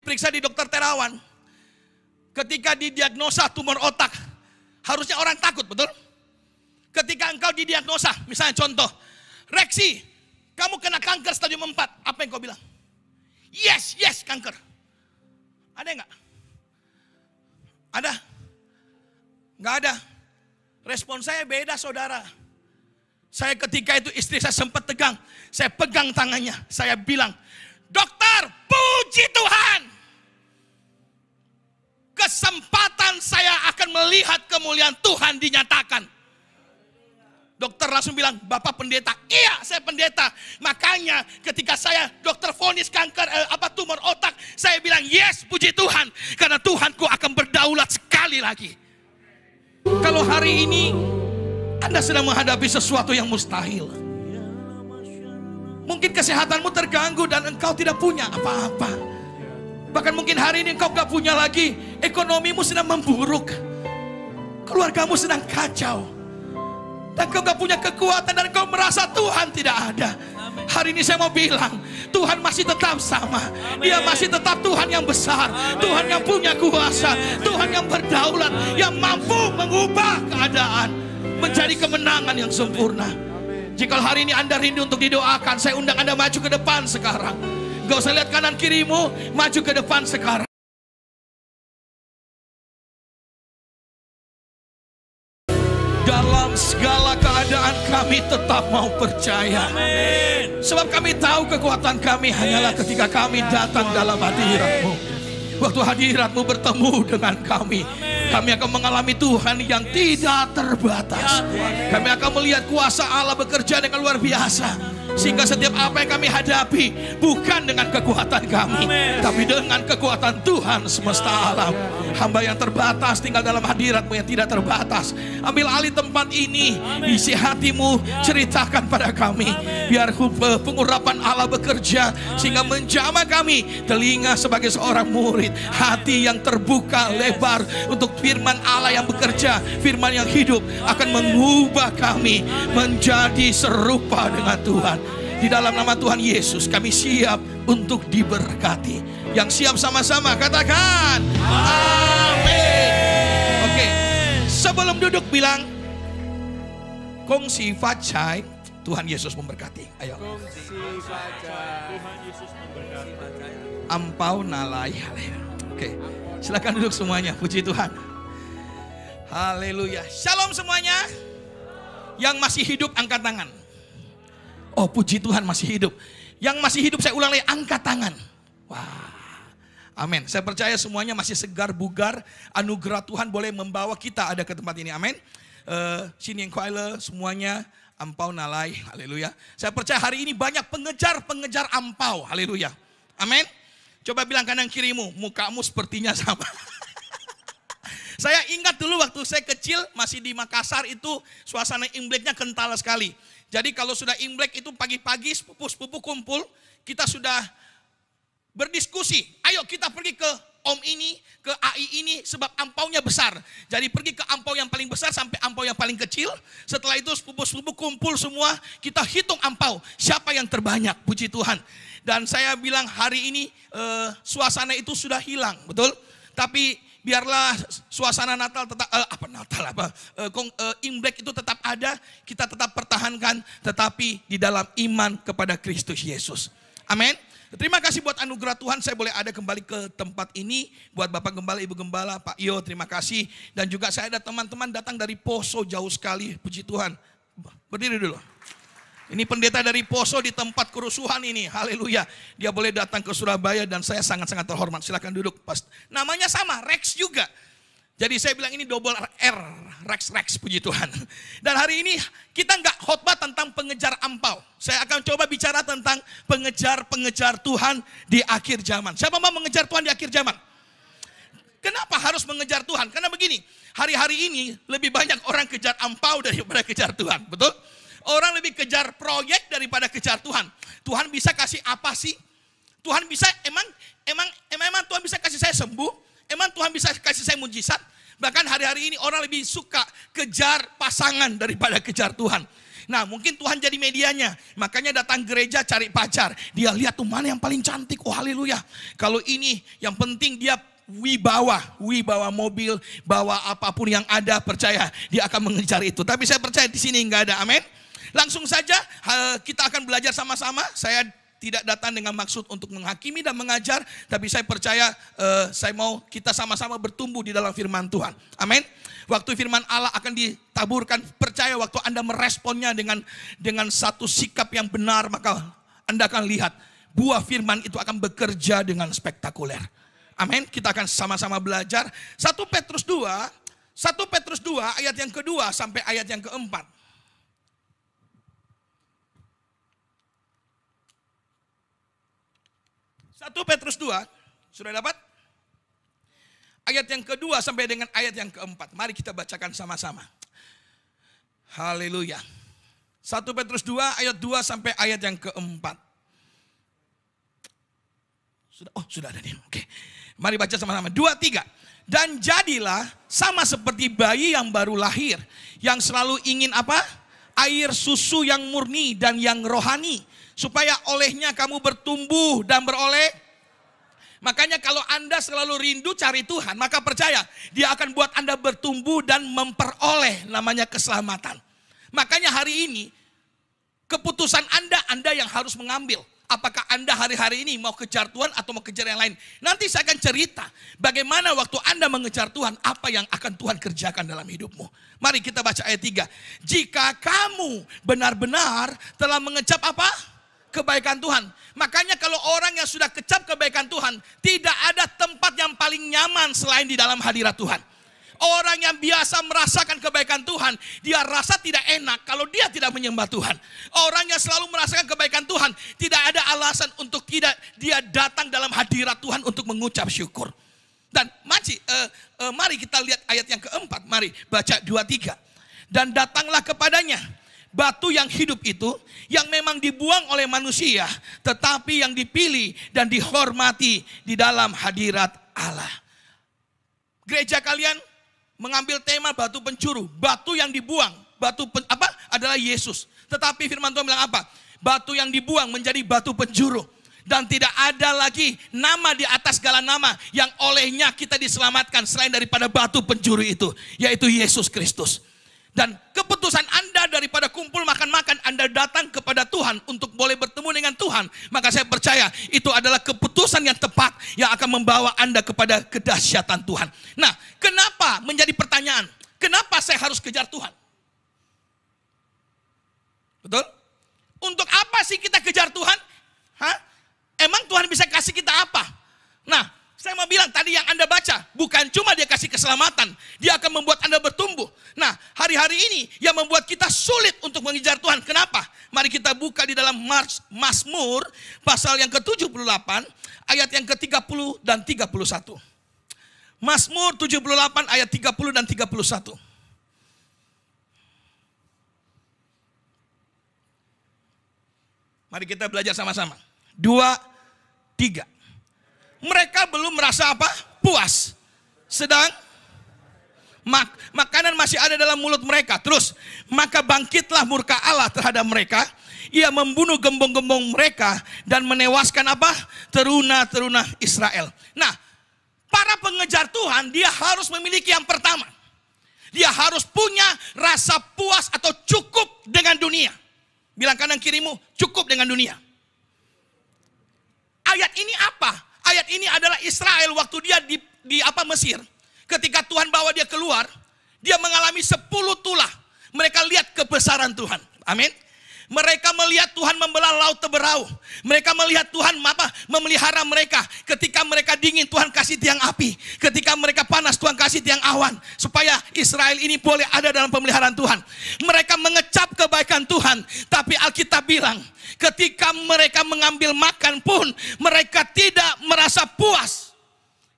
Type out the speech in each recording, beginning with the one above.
periksa di dokter Terawan. Ketika didiagnosa tumor otak, harusnya orang takut, betul? Ketika engkau didiagnosa, misalnya contoh, Reksi, kamu kena kanker stadium 4. Apa yang kau bilang? Yes, kanker. Ada enggak? Ada? Enggak ada. Respon saya beda, saudara. Saya ketika itu istri saya sempat tegang. Saya pegang tangannya. Saya bilang, dokter, puji Tuhan. Kesempatan saya akan melihat kemuliaan Tuhan dinyatakan. Dokter langsung bilang, Bapak pendeta. Iya, saya pendeta. Makanya ketika saya dokter vonis kanker, tumor otak, saya bilang, yes, puji Tuhan. Karena Tuhanku akan berdaulat sekali lagi. Kalau hari ini Anda sedang menghadapi sesuatu yang mustahil. Mungkin kesehatanmu terganggu dan engkau tidak punya apa-apa. Bahkan mungkin hari ini engkau gak punya lagi. Ekonomimu sedang memburuk. Keluargamu sedang kacau. Dan engkau gak punya kekuatan dan engkau merasa Tuhan tidak ada. Hari ini saya mau bilang, Tuhan masih tetap sama. Dia masih tetap Tuhan yang besar. Tuhan yang punya kuasa. Tuhan yang berdaulat. Yang mampu mengubah keadaan menjadi kemenangan yang sempurna. Jika hari ini Anda rindu untuk didoakan, saya undang Anda maju ke depan sekarang. Gak usah lihat kanan kirimu, maju ke depan sekarang. Dalam segala keadaan kami tetap mau percaya. Amin. Sebab kami tahu kekuatan kami hanyalah ketika kami datang dalam hadirat-Mu. Waktu hadirat-Mu bertemu dengan kami, kami akan mengalami Tuhan yang tidak terbatas. Kami akan melihat kuasa Allah bekerja dengan luar biasa. Sehingga setiap apa yang kami hadapi bukan dengan kekuatan kami, tapi dengan kekuatan Tuhan semesta alam. Hamba yang terbatas tinggal dalam hadirat-Mu yang tidak terbatas. Ambil alih tempat ini, isi hatimu, ceritakan pada kami. Biar pengurapan Allah bekerja sehingga menjamah kami, telinga sebagai seorang murid, hati yang terbuka lebar untuk firman Allah yang bekerja, firman yang hidup akan mengubah kami menjadi serupa dengan Tuhan. Di dalam nama Tuhan Yesus kami siap untuk diberkati. Yang siap sama-sama katakan amin. Oke, sebelum duduk bilang kongsi facai, Tuhan Yesus memberkati. Ayo. Kongsi facai, Tuhan Yesus memberkati. Ampau nalai. Oke, silakan duduk semuanya. Puji Tuhan. Haleluya. Shalom semuanya. Yang masih hidup angkat tangan. Oh, puji Tuhan masih hidup. Yang masih hidup saya ulang lagi, angkat tangan. Wah, amin. Saya percaya semuanya masih segar bugar. Anugerah Tuhan boleh membawa kita ada ke tempat ini, amin. Sini yang kuala semuanya, ampau nalai, haleluya. Saya percaya hari ini banyak pengejar-pengejar ampau, haleluya. Amin. Coba bilang kanan kirimu, mukamu sepertinya sama. Saya ingat dulu waktu saya kecil masih di Makassar itu suasana Imleknya kental sekali. Jadi kalau sudah Imlek itu pagi-pagi sepupu-sepupu kumpul, kita sudah berdiskusi. Ayo kita pergi ke Om ini, ke AI ini sebab ampaunya besar. Jadi pergi ke ampau yang paling besar sampai ampau yang paling kecil. Setelah itu sepupu-sepupu kumpul semua, kita hitung ampau. Siapa yang terbanyak, puji Tuhan. Dan saya bilang hari ini suasana itu sudah hilang, betul? Tapi biarlah suasana Natal tetap Imlek itu tetap ada, kita tetap pertahankan, tetapi di dalam iman kepada Kristus Yesus. Amin. Terima kasih buat anugerah Tuhan, saya boleh ada kembali ke tempat ini. Buat Bapak Gembala, Ibu Gembala, Pak Yo, terima kasih. Dan juga saya ada teman-teman datang dari Poso jauh sekali, puji Tuhan. Berdiri dulu. Ini pendeta dari Poso di tempat kerusuhan ini, haleluya. Dia boleh datang ke Surabaya dan saya sangat-sangat terhormat. Silakan duduk. Namanya sama, Rex juga. Jadi saya bilang ini double R, Rex, puji Tuhan. Dan hari ini kita nggak khotbah tentang pengejar ampau. Saya akan coba bicara tentang pengejar-pengejar Tuhan di akhir zaman. Siapa mau mengejar Tuhan di akhir zaman? Kenapa harus mengejar Tuhan? Karena begini, hari-hari ini lebih banyak orang kejar ampau daripada kejar Tuhan, betul? Orang lebih kejar proyek daripada kejar Tuhan. Tuhan bisa kasih apa sih? Tuhan bisa, emang Tuhan bisa kasih saya sembuh? Emang Tuhan bisa kasih saya mujizat? Bahkan hari-hari ini orang lebih suka kejar pasangan daripada kejar Tuhan. Nah, mungkin Tuhan jadi medianya. Makanya datang gereja cari pacar. Dia lihat tuh mana yang paling cantik. Oh haleluya. Kalau ini yang penting dia wibawa mobil, bawa apapun yang ada, percaya dia akan mengejar itu. Tapi saya percaya di sini enggak ada. Amin. Langsung saja kita akan belajar sama-sama. Saya tidak datang dengan maksud untuk menghakimi dan mengajar, tapi saya percaya saya mau kita sama-sama bertumbuh di dalam firman Tuhan. Amin. Waktu firman Allah akan ditaburkan, percaya waktu Anda meresponnya dengan satu sikap yang benar, maka Anda akan lihat buah firman itu akan bekerja dengan spektakuler. Amin. Kita akan sama-sama belajar 1 Petrus 2 ayat yang kedua sampai ayat yang keempat. 1 Petrus 2, sudah dapat? Ayat yang kedua sampai dengan ayat yang keempat. Mari kita bacakan sama-sama. Haleluya. 1 Petrus 2 ayat 2 sampai ayat yang keempat. Sudah ada nih. Oke. Mari baca sama-sama. 2, 3. Dan jadilah sama seperti bayi yang baru lahir, yang selalu ingin apa? Air susu yang murni dan yang rohani, supaya olehnya kamu bertumbuh dan beroleh. Makanya kalau Anda selalu rindu cari Tuhan, maka percaya Dia akan buat Anda bertumbuh dan memperoleh namanya keselamatan. Makanya hari ini keputusan Anda yang harus mengambil. Apakah Anda hari-hari ini mau kejar Tuhan atau mau kejar yang lain? Nanti saya akan cerita bagaimana waktu Anda mengejar Tuhan, apa yang akan Tuhan kerjakan dalam hidupmu. Mari kita baca ayat 3. Jika kamu benar-benar telah mengecap apa? Kebaikan Tuhan. Makanya kalau orang yang sudah kecap kebaikan Tuhan, tidak ada tempat yang paling nyaman selain di dalam hadirat Tuhan. Orang yang biasa merasakan kebaikan Tuhan, dia rasa tidak enak kalau dia tidak menyembah Tuhan. Orang yang selalu merasakan kebaikan Tuhan, tidak ada alasan untuk tidak dia datang dalam hadirat Tuhan untuk mengucap syukur. Dan mari kita lihat ayat yang keempat. Mari baca 2, 3. Dan datanglah kepadanya batu yang hidup itu, yang memang dibuang oleh manusia, tetapi yang dipilih dan dihormati di dalam hadirat Allah. Gereja kalian mengambil tema batu pencuru, batu yang dibuang, adalah Yesus. Tetapi firman Tuhan bilang apa? Batu yang dibuang menjadi batu penjuru. Dan tidak ada lagi nama di atas segala nama yang olehnya kita diselamatkan selain daripada batu penjuru itu, yaitu Yesus Kristus. Dan keputusan Anda daripada kumpul makan-makan, Anda datang kepada Tuhan untuk boleh bertemu dengan Tuhan. Maka saya percaya itu adalah keputusan yang tepat yang akan membawa Anda kepada kedahsyatan Tuhan. Nah, kenapa menjadi pertanyaan? Kenapa saya harus kejar Tuhan? Betul? Untuk apa sih kita kejar Tuhan? Emang Tuhan bisa kasih kita apa? Nah, saya mau bilang tadi yang Anda baca, bukan cuma Dia kasih keselamatan, Dia akan membuat Anda bertumbuh. Nah, hari-hari ini yang membuat kita sulit untuk mengejar Tuhan. Kenapa? Mari kita buka di dalam Mazmur pasal yang ke-78 ayat yang ke-30 dan 31. Mazmur 78 ayat 30 dan 31. Mari kita belajar sama-sama. 2, 3. Mereka belum merasa apa? Puas. Sedang makanan masih ada dalam mulut mereka. Terus, maka bangkitlah murka Allah terhadap mereka. Ia membunuh gembong-gembong mereka dan menewaskan apa? Teruna-teruna Israel. Nah, para pengejar Tuhan, dia harus memiliki yang pertama. Dia harus punya rasa puas atau cukup dengan dunia. Bilang kanan kirimu, cukup dengan dunia. Ayat ini apa? Ayat ini adalah Israel waktu dia di Mesir. Ketika Tuhan bawa dia keluar, dia mengalami 10 tulah. Mereka lihat kebesaran Tuhan. Amin. Mereka melihat Tuhan membelah laut Teberau. Mereka melihat Tuhan memelihara mereka. Ketika mereka dingin, Tuhan kasih tiang api. Ketika mereka panas, Tuhan kasih tiang awan. Supaya Israel ini boleh ada dalam pemeliharaan Tuhan. Mereka mengecap kebaikan Tuhan. Tapi Alkitab bilang, ketika mereka mengambil makan pun, mereka tidak merasa puas.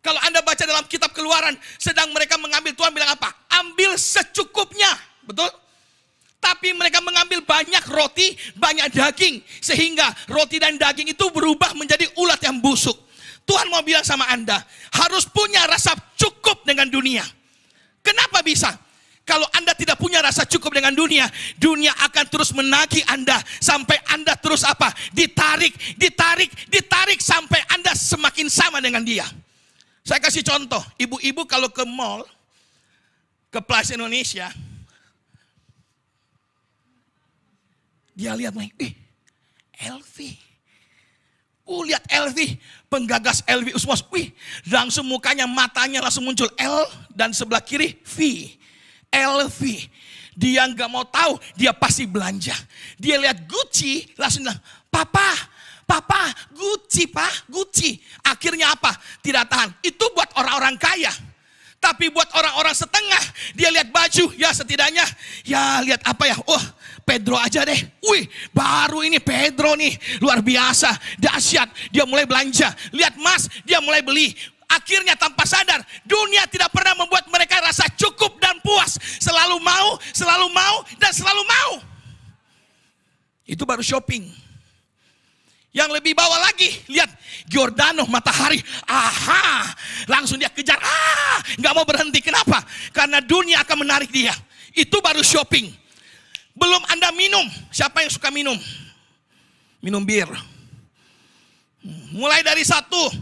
Kalau Anda baca dalam kitab Keluaran, sedang mereka mengambil, Tuhan bilang apa? Ambil secukupnya. Betul? Tapi mereka mengambil banyak roti, banyak daging. Sehingga roti dan daging itu berubah menjadi ulat yang busuk. Tuhan mau bilang sama Anda, harus punya rasa cukup dengan dunia. Kenapa bisa? Kalau Anda tidak punya rasa cukup dengan dunia, dunia akan terus menagih Anda sampai Anda terus apa? Ditarik sampai Anda semakin sama dengan dia. Saya kasih contoh, ibu-ibu kalau ke mall, ke Plaza Indonesia, dia lihat, LV. Lihat LV, penggagas LV Usmos, langsung mukanya, matanya langsung muncul L dan sebelah kiri V. LV. Dia nggak mau tahu, dia pasti belanja. Dia lihat Gucci, langsung bilang, Papa, Gucci, Pak, Gucci. Akhirnya apa? Tidak tahan. Itu buat orang-orang kaya. Tapi buat orang-orang setengah, dia lihat baju, ya setidaknya, ya lihat apa ya, Pedro aja deh. Baru ini Pedro nih, luar biasa, dahsyat. Dia mulai belanja. Lihat emas, dia mulai beli. Akhirnya tanpa sadar, dunia tidak pernah membuat mereka rasa cukup dan puas. Selalu mau, dan selalu mau. Itu baru shopping. Yang lebih bawah lagi, lihat Giordano Matahari. Langsung dia kejar. Gak mau berhenti. Kenapa? Karena dunia akan menarik dia. Itu baru shopping. Belum Anda minum. Siapa yang suka minum? Minum bir. Mulai dari satu,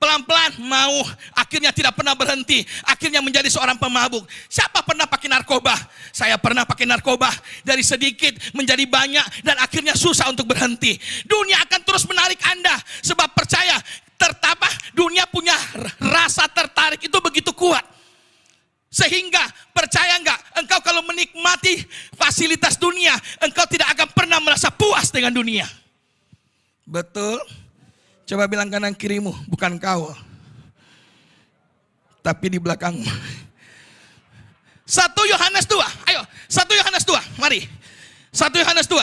pelan-pelan mau, akhirnya tidak pernah berhenti, akhirnya menjadi seorang pemabuk. Siapa pernah pakai narkoba? Saya pernah pakai narkoba, dari sedikit menjadi banyak dan akhirnya susah untuk berhenti. Dunia akan terus menarik Anda, sebab percaya, dunia punya rasa tertarik itu begitu kuat. Sehingga percaya enggak, engkau kalau menikmati fasilitas dunia, engkau tidak akan pernah merasa puas dengan dunia. Betul? Coba bilang kanan kirimu, bukan kau, tapi di belakangmu. 1 Yohanes 2, ayo 1 Yohanes 2, mari. 1 Yohanes 2.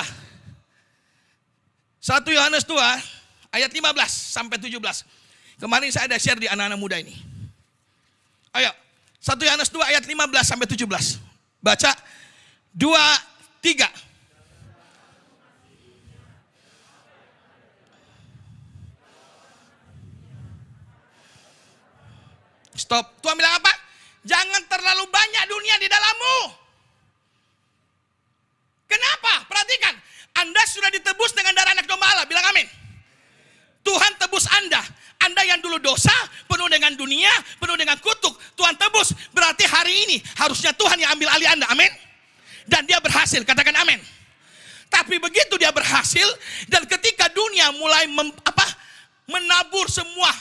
1 Yohanes 2 ayat 15 sampai 17. Kemarin saya ada share di anak-anak muda ini. Ayo 1 Yohanes 2 ayat 15 sampai 17. Baca 2, 3. Stop. Tuhan bilang apa? Jangan terlalu banyak dunia di dalammu. Kenapa? Perhatikan. Anda sudah ditebus dengan darah anak domba Allah. Bilang amin. Tuhan tebus Anda. Anda yang dulu dosa, penuh dengan dunia, penuh dengan kutuk. Tuhan tebus. Berarti hari ini harusnya Tuhan yang ambil alih Anda. Amin. Dan dia berhasil. Katakan amin. Tapi begitu dia berhasil, dan ketika dunia mulai menabur semua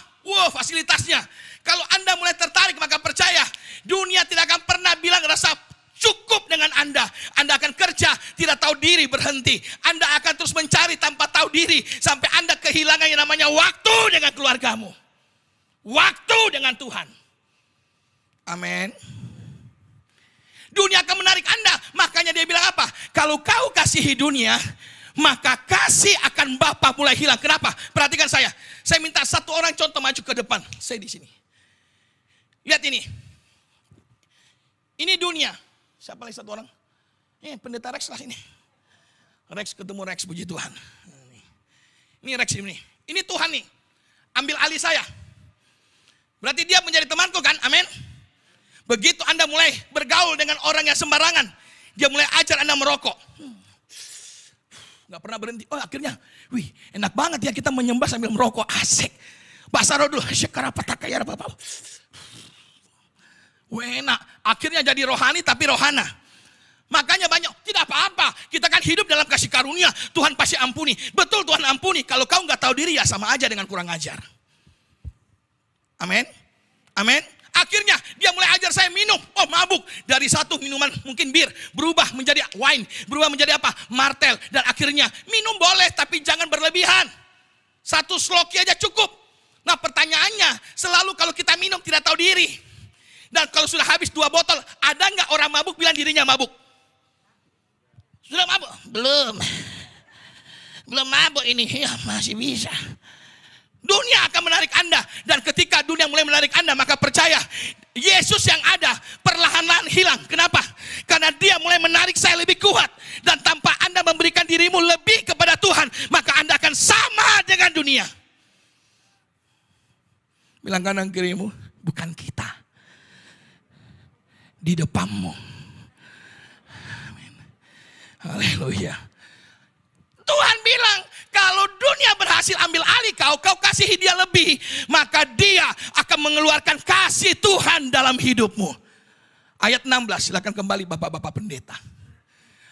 fasilitasnya. Kalau Anda mulai tertarik, maka percaya, dunia tidak akan pernah bilang rasa cukup dengan Anda. Anda akan kerja, tidak tahu diri, berhenti. Anda akan terus mencari tanpa tahu diri, sampai Anda kehilangan yang namanya waktu dengan keluargamu. Waktu dengan Tuhan. Amin. Dunia akan menarik Anda. Makanya dia bilang apa? Kalau kau kasihi dunia, maka kasih akan Bapa mulai hilang. Kenapa? Perhatikan saya. Saya minta satu orang contoh maju ke depan. Saya di sini. Lihat ini. Ini dunia. Siapa lagi satu orang? Pendeta Rex lah ini. Rex ketemu Rex, puji Tuhan. Ini Rex ini. Ini Tuhan nih. Ambil alih saya. Berarti dia menjadi temanku kan? Amin. Begitu Anda mulai bergaul dengan orang yang sembarangan, dia mulai ajar Anda merokok. Gak pernah berhenti. Akhirnya, enak banget ya kita menyembah sambil merokok. Asik. Bahasa roh dulu. Enak. Akhirnya jadi rohani tapi rohana. Makanya banyak, tidak apa-apa. Kita kan hidup dalam kasih karunia. Tuhan pasti ampuni. Betul, Tuhan ampuni. Kalau kau gak tahu diri, ya sama aja dengan kurang ajar. Amin. Amin. Akhirnya dia mulai ajar saya minum. Mabuk. Dari satu minuman mungkin bir, berubah menjadi wine, berubah menjadi apa? Martel. Dan akhirnya minum boleh tapi jangan berlebihan. 1 sloki aja cukup. Nah pertanyaannya, selalu kalau kita minum tidak tahu diri. Dan kalau sudah habis 2 botol, ada nggak orang mabuk bilang dirinya mabuk? Sudah mabuk? Belum mabuk ini. Ya masih bisa. Dunia akan menarik Anda. Dan ketika dunia mulai menarik Anda, maka percaya, Yesus yang ada perlahan-lahan hilang. Kenapa? Karena dia mulai menarik saya lebih kuat. Dan tanpa Anda memberikan dirimu lebih kepada Tuhan, maka Anda akan sama dengan dunia. Bilang kanan kirimu, bukan kita. Di depanmu Haleluya. Tuhan bilang, kalau dunia berhasil ambil alih kau, kau kasihi dia lebih, maka dia akan mengeluarkan kasih Tuhan dalam hidupmu. Ayat 16, silakan kembali bapak-bapak pendeta.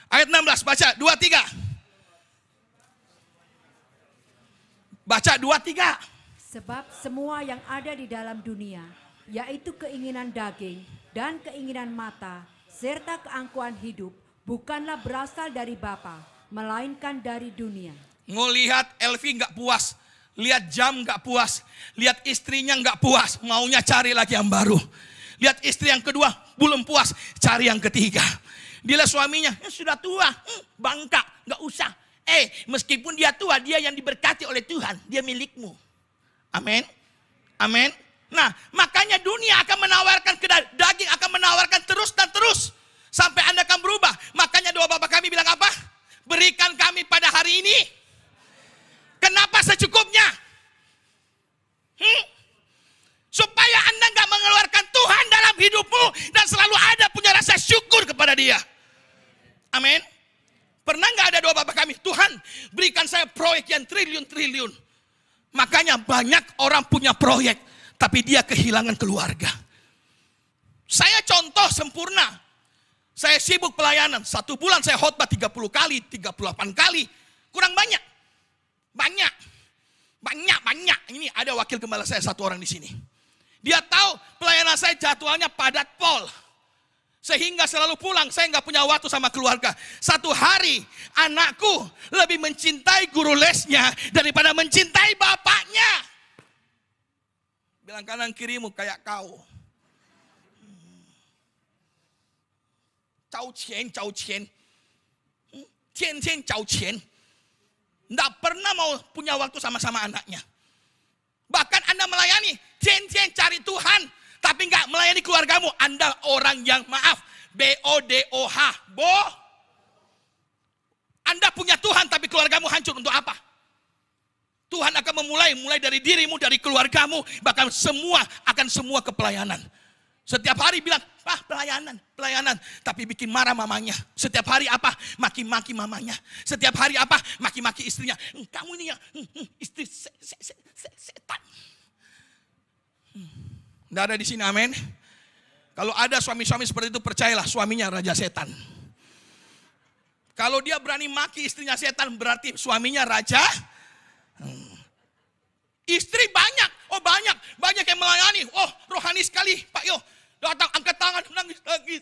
Ayat 16, baca 2-3. Baca 2-3. Sebab semua yang ada di dalam dunia, yaitu keinginan daging dan keinginan mata, serta keangkuhan hidup, bukanlah berasal dari Bapa, melainkan dari dunia. Ngelihat Elvi nggak puas, lihat jam nggak puas, lihat istrinya nggak puas, maunya cari lagi yang baru. Lihat istri yang kedua belum puas, cari yang ketiga. Dia suaminya sudah tua, bangka, nggak usah. Meskipun dia tua, dia yang diberkati oleh Tuhan, dia milikmu. Amin, amin. Nah, makanya dunia akan menawarkan daging, akan menawarkan terus dan terus sampai Anda akan berubah. Makanya doa Bapa kami bilang apa? Berikan kami pada hari ini. Kenapa secukupnya? Supaya Anda gak mengeluarkan Tuhan dalam hidupmu dan selalu ada punya rasa syukur kepada Dia. Amin. Pernah gak ada doa Bapa kami? Tuhan, berikan saya proyek yang triliun-triliun. Makanya banyak orang punya proyek, tapi dia kehilangan keluarga. Saya contoh sempurna. Saya sibuk pelayanan, 1 bulan saya khotbah 30 kali, 38 kali. Kurang banyak. Banyak. Ini ada wakil gembala saya 1 orang di sini. Dia tahu pelayanan saya jadwalnya padat pol. Sehingga selalu pulang, saya nggak punya waktu sama keluarga. 1 hari, anakku lebih mencintai guru lesnya daripada mencintai bapaknya. Bilang kanan kirimu kayak kau. Jauh cien. Tian jauh cien. Nggak pernah mau punya waktu sama-sama anaknya. Bahkan Anda melayani, cien cari Tuhan. Tapi nggak melayani keluargamu. Anda orang yang maaf. BODOH. Anda punya Tuhan tapi keluargamu hancur untuk apa? Tuhan akan mulai dari dirimu, dari keluargamu. Bahkan semua ke pelayanan. Setiap hari bilang, pelayanan. Tapi bikin marah mamanya. Setiap hari apa? Maki-maki mamanya. Setiap hari apa? Maki-maki istrinya. Kamu ini ya, istri setan. Nggak ada di sini, amin. Kalau ada suami-suami seperti itu, percayalah suaminya raja setan. Kalau dia berani maki istrinya setan, berarti suaminya raja. Istri banyak, banyak yang melayani. Oh, rohani sekali, Pak Yo. Datang angkat tangan, nangis.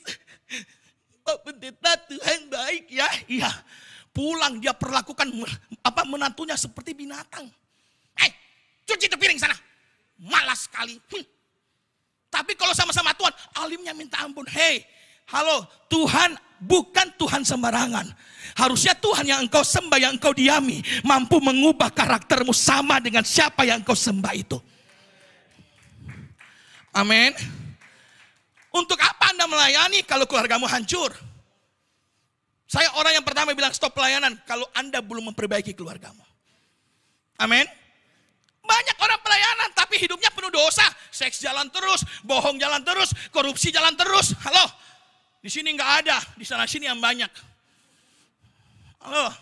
Pak Pendeta, Tuhan baik ya. Iya. Pulang dia perlakukan menantunya seperti binatang. Cuci itu piring sana. Malas sekali. Tapi kalau sama-sama Tuhan, alimnya minta ampun. Halo, Tuhan bukan Tuhan sembarangan. Harusnya Tuhan yang engkau sembah, yang engkau diami, mampu mengubah karaktermu sama dengan siapa yang engkau sembah itu. Amin. Untuk apa Anda melayani kalau keluargamu hancur? Saya orang yang pertama bilang stop pelayanan kalau Anda belum memperbaiki keluargamu. Amin. Banyak orang pelayanan tapi hidupnya penuh dosa. Seks jalan terus, bohong jalan terus, korupsi jalan terus. Halo, di sini nggak ada, di sana sini yang banyak. Halo,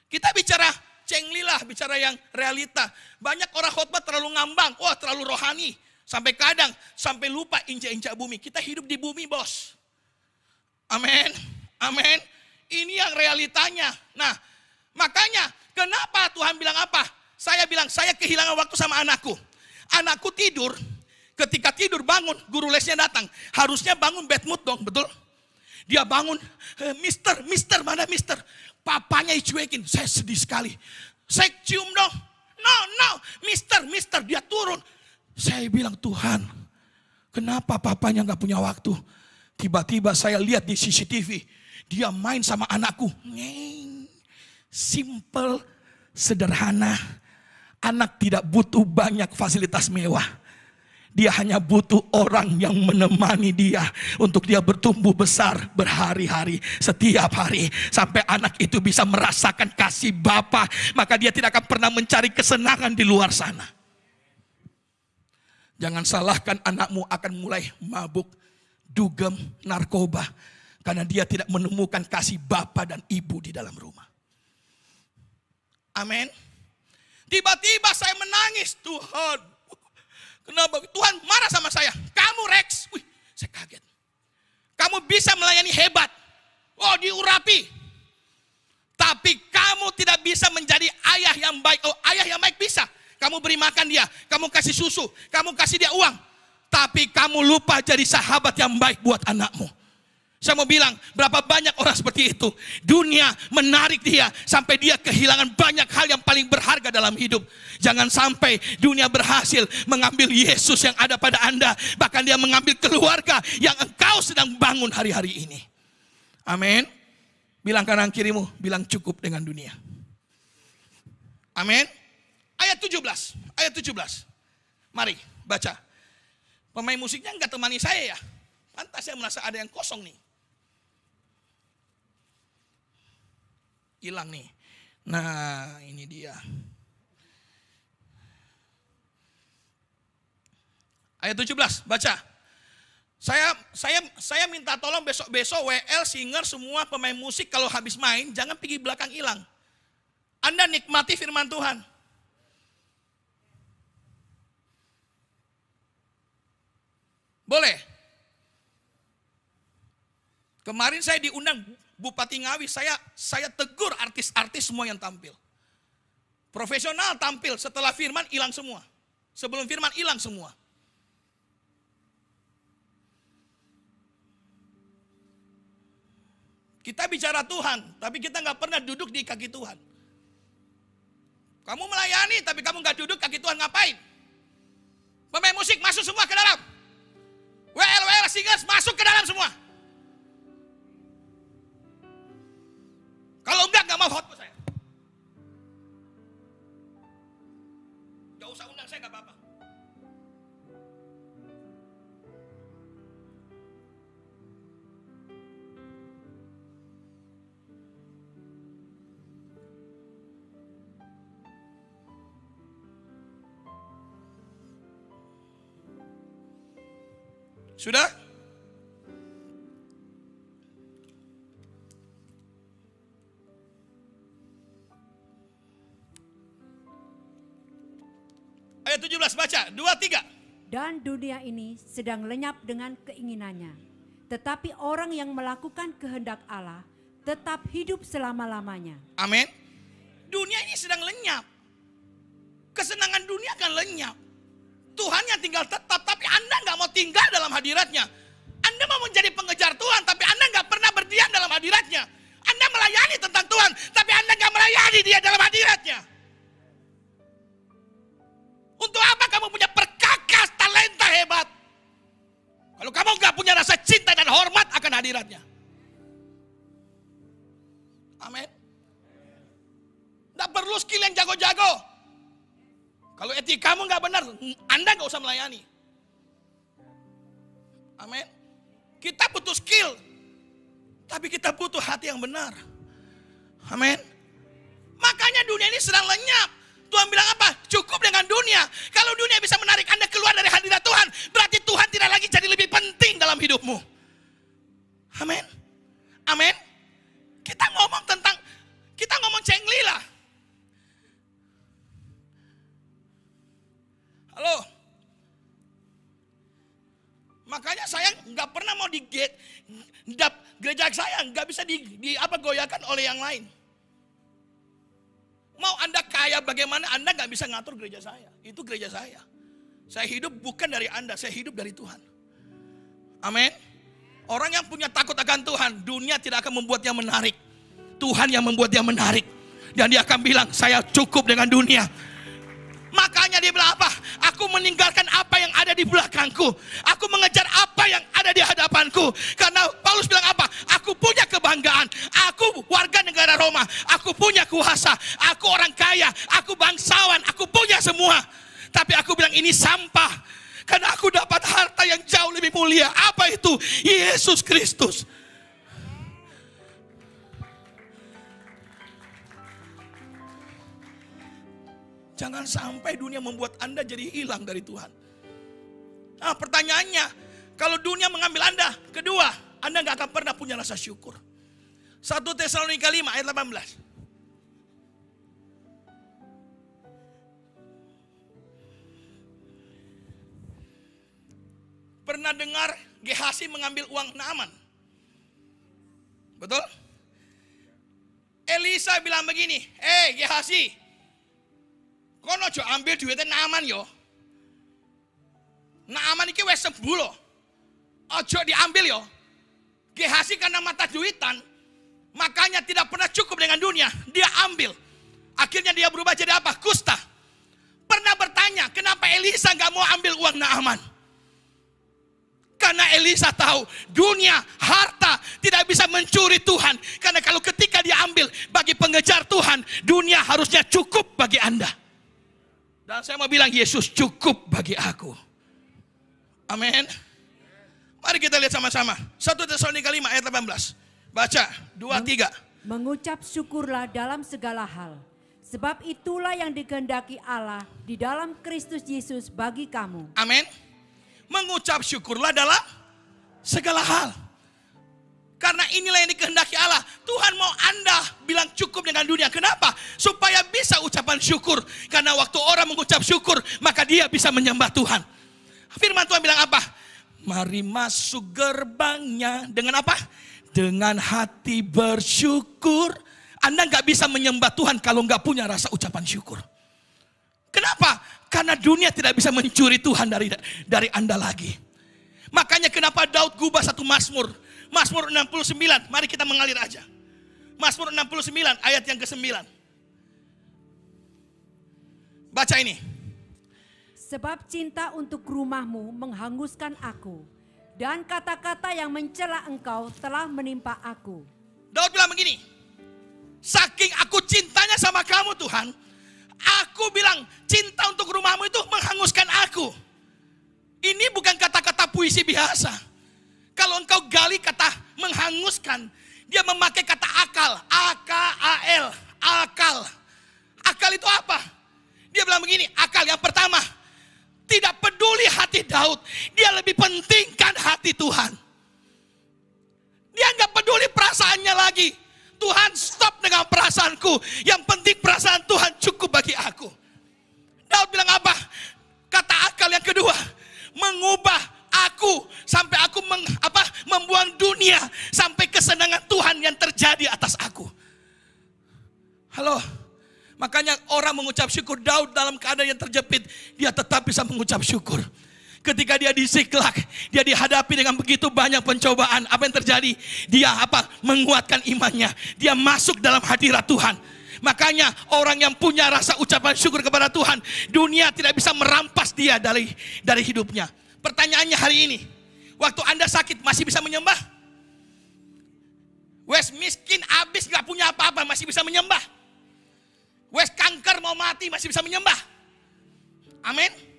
kita bicara cenglilah, bicara yang realita. Banyak orang khotbah terlalu ngambang, terlalu rohani. Sampai kadang, sampai lupa injak-injak bumi. Kita hidup di bumi, bos. Amin, amin. Ini yang realitanya. Nah, makanya kenapa Tuhan bilang apa? Saya bilang, saya kehilangan waktu sama anakku. Anakku tidur, ketika tidur bangun, guru lesnya datang. Harusnya bangun bad mood dong, betul? Dia bangun, mister, mana mister? Papanya dicuekin, saya sedih sekali. Saya cium dong. No, mister, dia turun. Saya bilang, Tuhan, kenapa papanya gak punya waktu? Tiba-tiba saya lihat di CCTV, dia main sama anakku. Simple, sederhana. Anak tidak butuh banyak fasilitas mewah. Dia hanya butuh orang yang menemani dia untuk dia bertumbuh besar berhari-hari, setiap hari. Sampai anak itu bisa merasakan kasih Bapa. Maka dia tidak akan pernah mencari kesenangan di luar sana. Jangan salahkan anakmu akan mulai mabuk, dugem, narkoba. Karena dia tidak menemukan kasih bapa dan ibu di dalam rumah. Amin. Tiba-tiba saya menangis, Tuhan. Kenapa? Tuhan marah sama saya. Kamu Rex. Wih, saya kaget. Kamu bisa melayani hebat. Oh, diurapi. Tapi kamu tidak bisa menjadi ayah yang baik. Oh, ayah yang baik bisa. Kamu beri makan dia, kamu kasih susu, kamu kasih dia uang. Tapi kamu lupa jadi sahabat yang baik buat anakmu. Saya mau bilang, berapa banyak orang seperti itu. Dunia menarik dia sampai dia kehilangan banyak hal yang paling berharga dalam hidup. Jangan sampai dunia berhasil mengambil Yesus yang ada pada Anda. Bahkan dia mengambil keluarga yang engkau sedang bangun hari-hari ini. Amin. Bilang kanan kirimu, bilang cukup dengan dunia. Amin. Ayat 17. Ayat 17. Mari baca. Pemain musiknya enggak temani saya ya. Pantas saya merasa ada yang kosong nih. Hilang nih. Nah, ini dia. Ayat 17, baca. Saya minta tolong besok-besok WL, singer, semua pemain musik kalau habis main jangan pergi belakang hilang. Anda nikmati firman Tuhan. Boleh. Kemarin saya diundang Bupati Ngawi, saya tegur artis-artis semua yang tampil. Profesional tampil, setelah firman hilang semua. Sebelum firman hilang semua. Kita bicara Tuhan, tapi kita nggak pernah duduk di kaki Tuhan. Kamu melayani, tapi kamu nggak duduk kaki Tuhan, ngapain? Pemain musik masuk semua ke dalam. WL singers masuk ke dalam semua. Kalau enggak mau hotpot saya. Gak usah undang saya, gak apa-apa. Sudah? Ayat 17 baca, 2-3. Dan dunia ini sedang lenyap dengan keinginannya. Tetapi orang yang melakukan kehendak Allah tetap hidup selama-lamanya. Amin. Dunia ini sedang lenyap. Kesenangan dunia akan lenyap. Tuhan yang tinggal tetap, tapi Anda nggak mau tinggal dalam hadiratnya. Anda mau menjadi pengejar Tuhan, tapi Anda nggak pernah berdiam dalam hadiratnya. Anda melayani tentang Tuhan, tapi Anda nggak melayani dia dalam hadiratnya. Untuk apa kamu punya perkakas talenta hebat? Kalau kamu nggak punya rasa cinta dan hormat akan hadiratnya. Amin. Nggak perlu skill yang jago-jago. Kalau etika kamu nggak benar, Anda nggak usah melayani. Amin. Kita butuh skill, tapi kita butuh hati yang benar. Amin. Makanya dunia ini sedang lenyap. Tuhan bilang apa? Cukup dengan dunia. Kalau dunia bisa menarik Anda keluar dari hadirat Tuhan, berarti Tuhan tidak lagi jadi lebih penting dalam hidupmu. Amin. Amin. Kita ngomong cenglila. Halo. Makanya saya nggak pernah mau gereja saya nggak bisa goyakan oleh yang lain. Mau Anda kaya bagaimana, Anda nggak bisa ngatur gereja saya. Itu gereja saya. Saya hidup bukan dari Anda, saya hidup dari Tuhan. Amin. Orang yang punya takut akan Tuhan, dunia tidak akan membuatnya menarik. Tuhan yang membuat dia menarik. Dan dia akan bilang, saya cukup dengan dunia. Makanya dia bilang apa? Aku meninggalkan apa yang ada di belakangku. Aku mengejar apa yang ada di hadapanku. Karena Paulus bilang apa? Aku punya kebanggaan. Aku warga negara Roma. Aku punya kuasa. Aku orang kaya. Aku bangsawan. Aku punya semua. Tapi aku bilang ini sampah. Karena aku dapat harta yang jauh lebih mulia. Apa itu? Yesus Kristus. Jangan sampai dunia membuat Anda jadi hilang dari Tuhan. Nah, pertanyaannya, kalau dunia mengambil Anda, kedua, Anda nggak akan pernah punya rasa syukur. 1 Tesalonika 5 ayat 18. Pernah dengar Gehazi mengambil uang Naaman? Betul? Elisa bilang begini, Gehazi, kono aja ambil duitnya Naaman yo. Naaman iki wes sembuh loh. Ojo diambil yo. Gehazi karena mata duitan, makanya tidak pernah cukup dengan dunia. Dia ambil. Akhirnya dia berubah jadi apa? Kusta. Pernah bertanya, kenapa Elisa gak mau ambil uang Naaman? Karena Elisa tahu dunia, harta tidak bisa mencuri Tuhan. Karena kalau ketika dia ambil bagi pengejar Tuhan, dunia harusnya cukup bagi Anda. Dan saya mau bilang Yesus cukup bagi aku. Amin. Mari kita lihat sama-sama. 1 Tesalonika 5 ayat 18. Baca 2-3. Mengucap syukurlah dalam segala hal. Sebab itulah yang dikehendaki Allah di dalam Kristus Yesus bagi kamu. Amin. Mengucap syukurlah dalam segala hal. Karena inilah yang dikehendaki Allah. Tuhan mau Anda bilang cukup dengan dunia. Kenapa? Supaya bisa ucapan syukur. Karena waktu orang mengucap syukur, maka dia bisa menyembah Tuhan. Firman Tuhan bilang apa? Mari masuk gerbangnya. Dengan apa? Dengan hati bersyukur. Anda gak bisa menyembah Tuhan kalau gak punya rasa ucapan syukur. Kenapa? Karena dunia tidak bisa mencuri Tuhan dari Anda lagi. Makanya kenapa Daud gubah satu Mazmur. Mazmur 69. Mari kita mengalir aja. Mazmur 69 ayat yang ke-9. Baca ini. Sebab cinta untuk rumahmu menghanguskan aku. Dan kata-kata yang mencela engkau telah menimpa aku. Daud bilang begini. Saking aku cintanya sama kamu Tuhan. Aku bilang cinta untuk rumahmu itu menghanguskan aku. Ini bukan kata-kata puisi biasa. Kalau engkau gali kata menghanguskan, dia memakai kata akal. A-K-A-L. Akal. Akal itu apa? Dia bilang begini, akal yang pertama. Tidak peduli hati Daud. Dia lebih pentingkan hati Tuhan. Dia nggak peduli perasaannya lagi. Tuhan stop dengan perasaanku. Yang penting perasaan Tuhan cukup bagi aku. Daud bilang apa? Kata akal yang kedua. Mengubah aku sampai aku membuang dunia. Sampai kesenangan Tuhan yang terjadi atas aku. Halo. Makanya orang mengucap syukur. Daud dalam keadaan yang terjepit. Dia tetap bisa mengucap syukur. Ketika dia di Siklak, dia dihadapi dengan begitu banyak pencobaan. Apa yang terjadi? Dia menguatkan imannya. Dia masuk dalam hadirat Tuhan. Makanya orang yang punya rasa ucapan syukur kepada Tuhan, dunia tidak bisa merampas dia dari hidupnya. Pertanyaannya hari ini, waktu Anda sakit masih bisa menyembah? Wes miskin habis gak punya apa-apa masih bisa menyembah? Wes kanker mau mati masih bisa menyembah? Amin.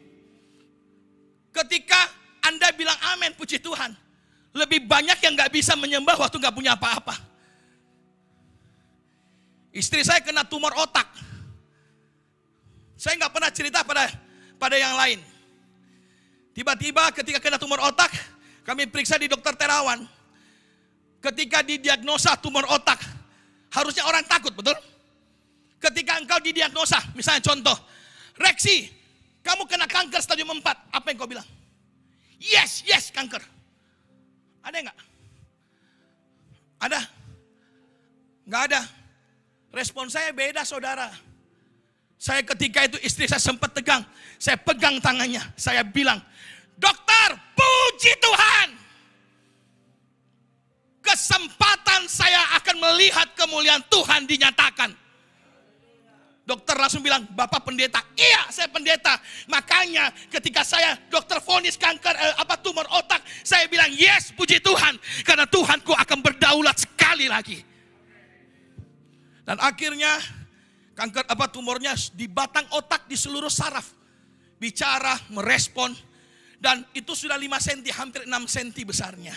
Ketika Anda bilang amin, puji Tuhan. Lebih banyak yang gak bisa menyembah waktu gak punya apa-apa. Istri saya kena tumor otak. Saya gak pernah cerita pada yang lain. Tiba-tiba ketika kena tumor otak, kami periksa di dokter Terawan. Ketika didiagnosa tumor otak, harusnya orang takut, betul? Ketika engkau didiagnosa, misalnya contoh, Reksi, kamu kena kanker stadium 4. Apa yang kau bilang? Yes, kanker. Ada enggak? Ada? Enggak ada. Respon saya beda saudara. Saya ketika itu istri saya sempat tegang. Saya pegang tangannya. Saya bilang, dokter, puji Tuhan. Kesempatan saya akan melihat kemuliaan Tuhan dinyatakan. Dokter langsung bilang, Bapak pendeta. Iya, saya pendeta. Makanya ketika saya dokter vonis kanker tumor otak, saya bilang yes, puji Tuhan, karena Tuhanku akan berdaulat sekali lagi. Dan akhirnya kanker tumornya di batang otak, di seluruh saraf. Bicara, merespon, dan itu sudah 5 cm, hampir 6 cm besarnya.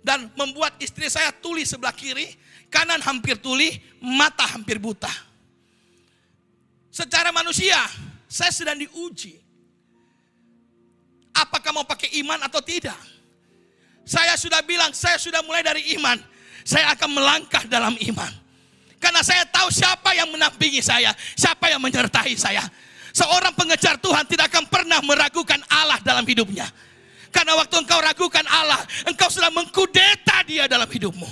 Dan membuat istri saya tuli sebelah kiri, kanan hampir tuli, mata hampir buta. Secara manusia, saya sedang diuji. Apakah mau pakai iman atau tidak? Saya sudah bilang, saya sudah mulai dari iman. Saya akan melangkah dalam iman. Karena saya tahu siapa yang menampingi saya, siapa yang menyertai saya. Seorang pengejar Tuhan tidak akan pernah meragukan Allah dalam hidupnya. Karena waktu engkau ragukan Allah, engkau sudah mengkudeta dia dalam hidupmu.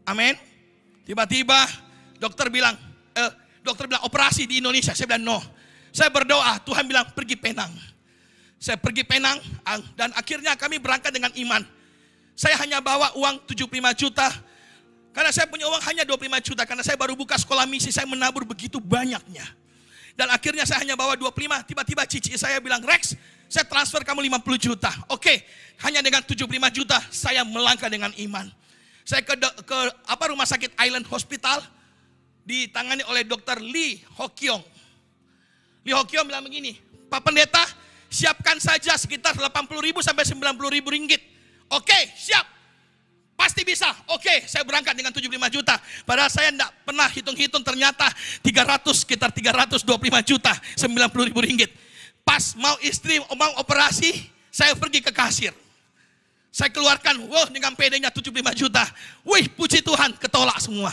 Amin. Tiba-tiba dokter bilang operasi di Indonesia. Saya bilang no. Saya berdoa, Tuhan bilang pergi Penang. Saya pergi Penang dan akhirnya kami berangkat dengan iman. Saya hanya bawa uang 75 juta. Karena saya punya uang hanya 25 juta. Karena saya baru buka sekolah misi, saya menabur begitu banyaknya. Dan akhirnya saya hanya bawa 25. Tiba-tiba cici saya bilang, Rex, saya transfer kamu 50 juta. Oke, hanya dengan 75 juta saya melangkah dengan iman. Saya ke rumah sakit Island Hospital, ditangani oleh Dr. Lee Hokiong. Lee Hokiong bilang begini, Pak Pendeta, siapkan saja sekitar 80.000 sampai 90.000 ringgit. Oke, siap. Pasti bisa. Oke, saya berangkat dengan 75 juta. Padahal saya tidak pernah hitung-hitung, ternyata sekitar 325 juta, 90.000 ringgit. Pas mau istri mau operasi, saya pergi ke kasir. Saya keluarkan, dengan PD-nya 75 juta. Wih, puji Tuhan, ketolak semua.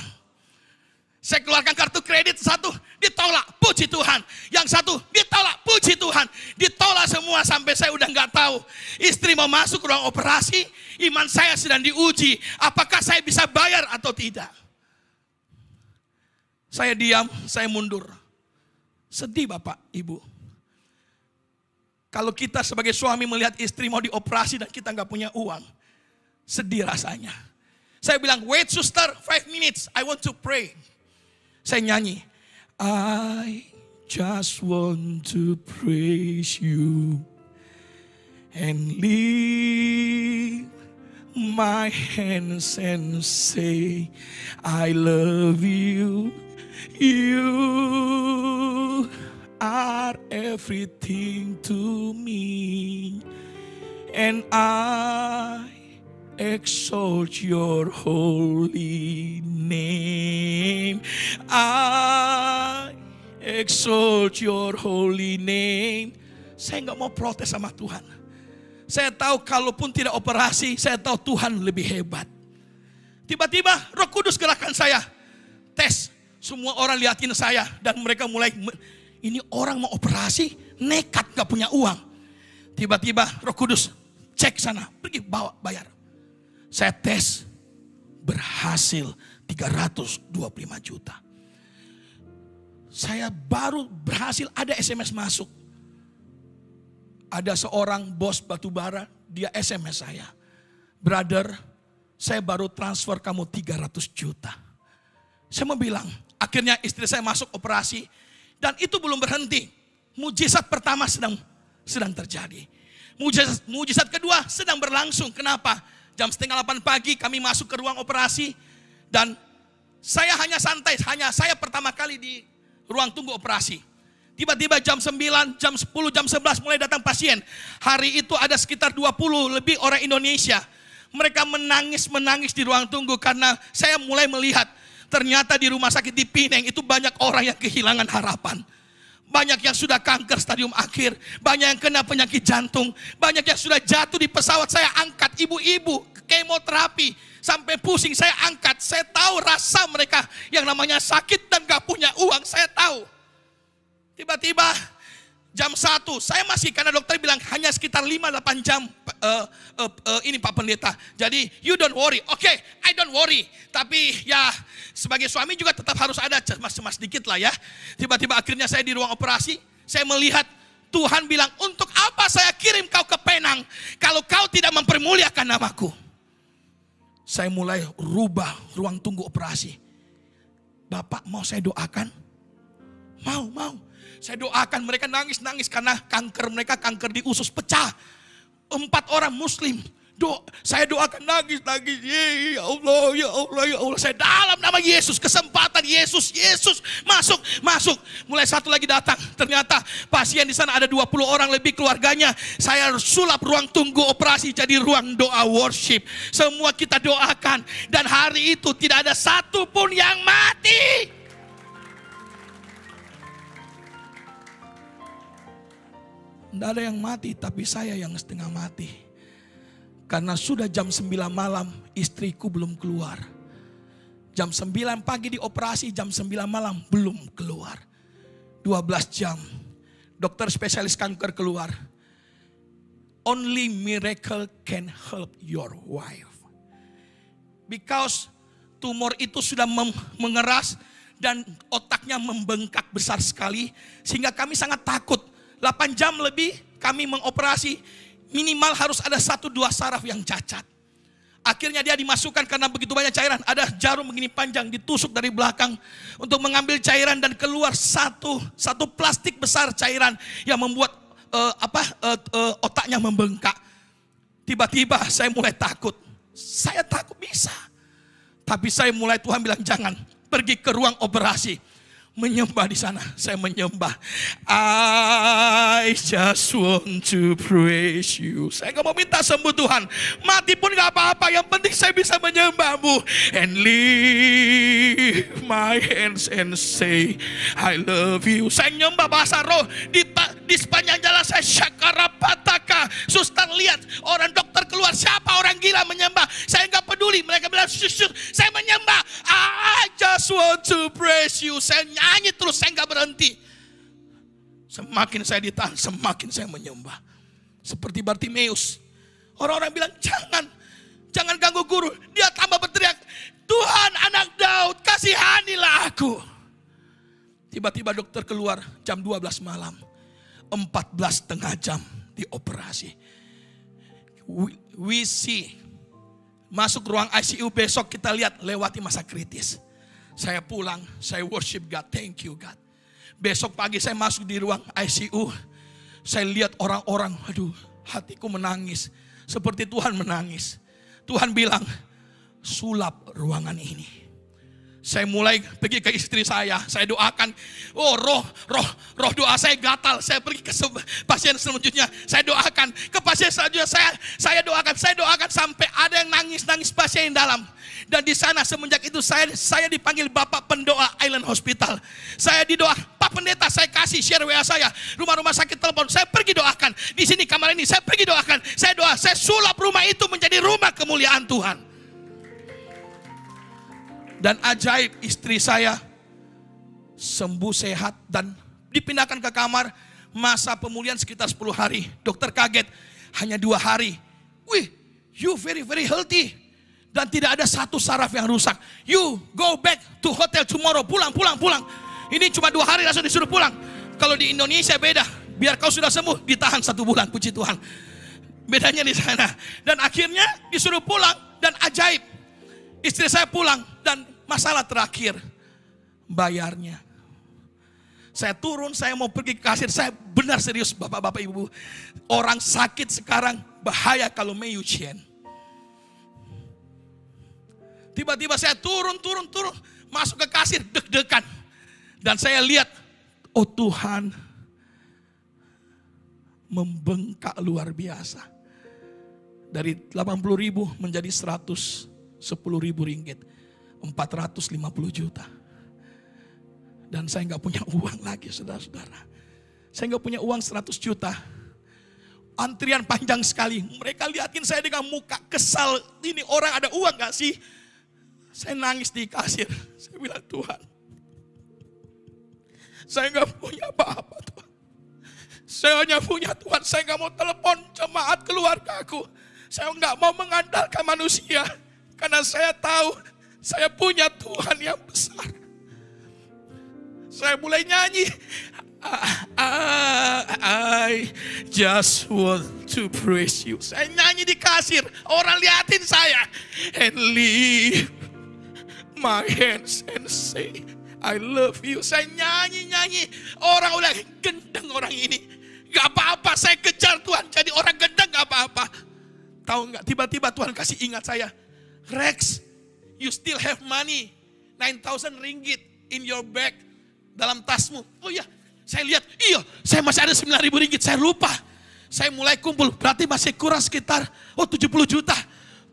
Saya keluarkan kartu kredit satu, ditolak, puji Tuhan. Yang satu, ditolak, puji Tuhan. Ditolak semua sampai saya udah nggak tahu. Istri mau masuk ke ruang operasi, iman saya sedang diuji. Apakah saya bisa bayar atau tidak? Saya diam, saya mundur. Sedih Bapak, Ibu. Kalau kita sebagai suami melihat istri mau dioperasi dan kita nggak punya uang, sedih rasanya. Saya bilang, wait sister, 5 minutes, I want to pray. Saya nyanyi, I just want to praise you and lift my hands and say, I love you, you are everything to me, and I exalt your holy name. I exalt your holy name. Saya nggak mau protes sama Tuhan. Saya tahu kalaupun tidak operasi, saya tahu Tuhan lebih hebat. Tiba-tiba Roh Kudus gerakan saya. Tes, semua orang liatin saya dan mereka mulai, ini orang mau operasi, nekat gak punya uang. Tiba-tiba Roh Kudus cek sana, pergi bawa bayar. Saya tes, berhasil 325 juta. Saya baru berhasil, ada SMS masuk. Ada seorang bos batubara, dia SMS saya. Brother, saya baru transfer kamu 300 juta. Saya mau bilang, akhirnya istri saya masuk operasi. Dan itu belum berhenti. Mujizat pertama sedang terjadi. Mujizat kedua sedang berlangsung. Kenapa? Jam 7:30 pagi kami masuk ke ruang operasi. Dan saya hanya santai, saya pertama kali di ruang tunggu operasi. Tiba-tiba jam 9, jam 10, jam 11 mulai datang pasien. Hari itu ada sekitar 20 lebih orang Indonesia. Mereka menangis di ruang tunggu karena saya mulai melihat ternyata di rumah sakit di Pineng itu banyak orang yang kehilangan harapan. Banyak yang sudah kanker stadium akhir, banyak yang kena penyakit jantung, banyak yang sudah jatuh di pesawat. Saya angkat ibu-ibu kemoterapi sampai pusing, saya angkat. Saya tahu rasa mereka yang namanya sakit dan gak punya uang, saya tahu. Tiba-tiba jam 1, saya masih, karena dokter bilang hanya sekitar 5-8 jam ini Pak Pendeta. Jadi you don't worry. Oke, I don't worry. Tapi ya sebagai suami juga tetap harus ada cemas-cemas sedikit lah ya. Tiba-tiba akhirnya saya di ruang operasi, saya melihat Tuhan bilang, untuk apa saya kirim kau ke Penang kalau kau tidak mempermuliakan namaku. Saya mulai rubah ruang tunggu operasi. Bapak mau saya doakan? Mau. Saya doakan, mereka nangis-nangis karena mereka kanker di usus pecah. 4 orang muslim. Saya doakan nangis. Ya Allah, ya Allah, ya Allah. Saya dalam nama Yesus, kesempatan Yesus masuk. Mulai satu lagi datang. Ternyata pasien di sana ada 20 orang lebih keluarganya. Saya sulap ruang tunggu operasi jadi ruang doa worship. Semua kita doakan. Dan hari itu tidak ada satu pun yang mati. Tidak ada yang mati, tapi saya yang setengah mati. Karena sudah jam 9 malam istriku belum keluar. Jam 9 pagi dioperasi, jam 9 malam belum keluar. 12 jam. Dokter spesialis kanker keluar. Only miracle can help your wife. Because tumor itu sudah mengeras dan otaknya membengkak besar sekali. Sehingga kami sangat takut. 8 jam lebih kami mengoperasi. Minimal harus ada 1-2 saraf yang cacat. Akhirnya dia dimasukkan karena begitu banyak cairan. Ada jarum begini panjang ditusuk dari belakang. Untuk mengambil cairan dan keluar satu plastik besar cairan. Yang membuat otaknya membengkak. Tiba-tiba saya mulai takut. Saya takut bisa. Tapi saya mulai, Tuhan bilang jangan. Pergi ke ruang operasi. Menyembah di sana. Saya menyembah. I just want to praise you. Saya gak mau minta sembuh Tuhan. Mati pun gak apa-apa. Yang penting saya bisa menyembah-Mu. And lift my hands and say I love you. Saya nyembah bahasa roh. Di sepanjang jalan saya syakarapataka. Suster lihat orang dokter keluar. Siapa orang gila menyembah. Saya gak peduli. Mereka bilang saya menyembah. I just want to praise you. Saya nyanyi terus, saya gak berhenti. Semakin saya ditahan, semakin saya menyembah. Seperti Bartimeus. Orang-orang bilang, jangan ganggu guru. Dia tambah berteriak, Tuhan anak Daud, kasihanilah aku. Tiba-tiba dokter keluar jam 12 malam. 14,5 jam dioperasi. We see. Masuk ruang ICU, besok kita lihat lewati masa kritis. Saya pulang, saya worship God, thank you God. Besok pagi saya masuk di ruang ICU. Saya lihat orang-orang, aduh hatiku menangis. Seperti Tuhan menangis. Tuhan bilang, sulap ruangan ini. Saya mulai pergi ke istri saya doakan. Oh roh doa saya gatal. Saya pergi ke pasien selanjutnya, saya doakan. Ke pasien selanjutnya saya doakan sampai ada yang nangis pasien dalam. Dan di sana semenjak itu saya dipanggil Bapak Pendoa Island Hospital. Saya didoa, Pak Pendeta saya kasih share WA saya. Rumah-rumah sakit telepon, saya pergi doakan. Di sini kamar ini saya pergi doakan. Saya doa, saya sulap rumah itu menjadi rumah kemuliaan Tuhan. Dan ajaib istri saya sembuh sehat dan dipindahkan ke kamar. Masa pemulihan sekitar 10 hari. Dokter kaget, hanya 2 hari. Wih, you very very healthy. Dan tidak ada satu saraf yang rusak. You go back to hotel tomorrow. Pulang. Ini cuma 2 hari langsung disuruh pulang. Kalau di Indonesia beda. Biar kau sudah sembuh, ditahan 1 bulan. Puji Tuhan. Bedanya di sana. Dan akhirnya disuruh pulang dan ajaib. Istri saya pulang dan masalah terakhir, bayarnya. Saya turun, saya mau pergi ke kasir. Saya benar serius bapak-bapak ibu. Orang sakit sekarang bahaya kalau meyucien. Tiba-tiba saya turun. Masuk ke kasir, deg-degan. Dan saya lihat, oh Tuhan membengkak luar biasa. Dari 80.000 menjadi 110.000 ringgit. 450 juta. Dan saya gak punya uang lagi saudara-saudara. Saya gak punya uang 100 juta. Antrian panjang sekali. Mereka liatin saya dengan muka kesal. Ini orang ada uang gak sih? Saya nangis di kasir. Saya bilang Tuhan, saya gak punya apa-apa Tuhan. Saya hanya punya Tuhan. Saya gak mau telepon jemaat keluargaku. Saya gak mau mengandalkan manusia. Karena saya tahu saya punya Tuhan yang besar. Saya mulai nyanyi. I just want to praise you. Saya nyanyi di kasir. Orang liatin saya. And lift my hands and say I love you. Saya nyanyi. Orang udah gendeng orang ini. Gak apa-apa saya kejar Tuhan. Jadi orang gendeng gak apa-apa. Tahu gak, tiba-tiba Tuhan kasih ingat saya. Rex, you still have money, 9,000 ringgit in your bag, dalam tasmu. Oh iya, saya lihat, saya masih ada 9.000 ringgit, saya lupa. Saya mulai kumpul, berarti masih kurang sekitar 70 juta.